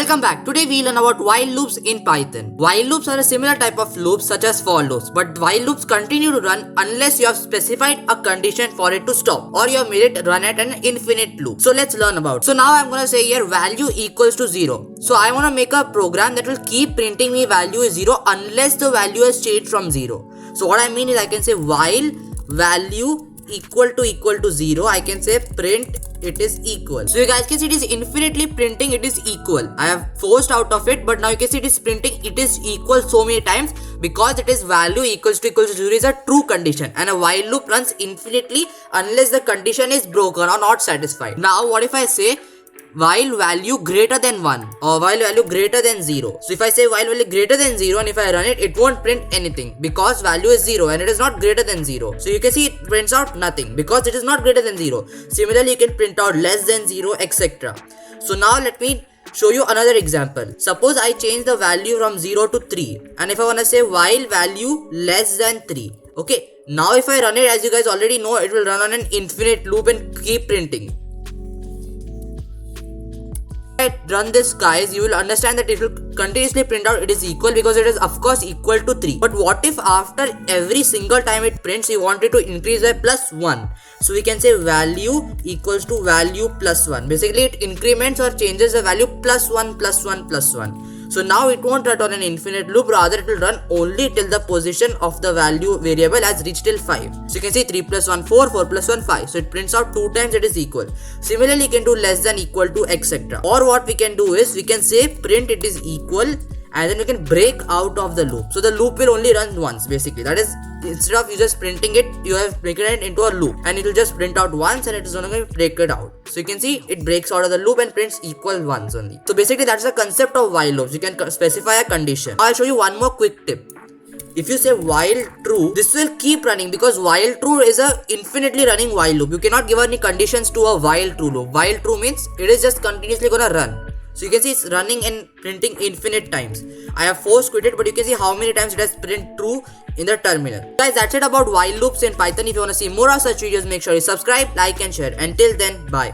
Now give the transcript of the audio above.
Welcome back. Today we learn about while loops in Python. While loops are a similar type of loops such as for loops, but while loops continue to run unless you have specified a condition for it to stop or you have made it run at an infinite loop. So let's learn about it. So now I'm gonna say here value equals to 0. So I wanna make a program that will keep printing me value is 0 unless the value has changed from 0. So what I mean is I can say while value equal to 0, I can say print it is equal. So you guys can see it is infinitely printing it is equal. I have forced out of it, but now you can see it is printing it is equal so many times because it is value equals to 0 is a true condition, and a while loop runs infinitely unless the condition is broken or not satisfied. Now what if I say while value greater than 1 or while value greater than 0. So if I say while value greater than 0 and if I run it, it won't print anything because value is 0 and it is not greater than 0. So you can see it prints out nothing because it is not greater than 0. Similarly, you can print out less than 0, etc. So now let me show you another example. Suppose I change the value from 0 to 3, and if I want to say while value less than 3. Okay, now if I run it, as you guys already know, it will run on an infinite loop and keep printing. Run this, guys, you will understand that it will continuously print out it is equal because it is of course equal to 3. But what if after every single time it prints you want it to increase by plus 1? So we can say value equals to value plus 1. Basically it increments or changes the value plus 1 plus 1 plus 1. So now it won't run on an infinite loop, rather it will run only till the position of the value variable has reached till 5. So you can see 3 plus 1 4, 4 plus 1 5. So it prints out 2 times it is equal. Similarly, you can do less than equal to etc. Or what we can do is we can say print it is equal, and then we can break out of the loop. So the loop will only run once basically. That is, instead of you just printing it, you have broken it into a loop and it will just print out once and it is going to break it out. So you can see it breaks out of the loop and prints equal once only. So basically that's the concept of while loops. You can specify a condition. I'll show you one more quick tip. If you say while true, this will keep running because while true is a infinitely running while loop. You cannot give any conditions to a while true loop. While true means it is just continuously gonna run. So you can see it's running and printing infinite times. I have forced quit it, but you can see how many times it has print true in the terminal. Guys, that's it about while loops in Python. If you want to see more of such videos, make sure you subscribe, like and share. Until then, bye.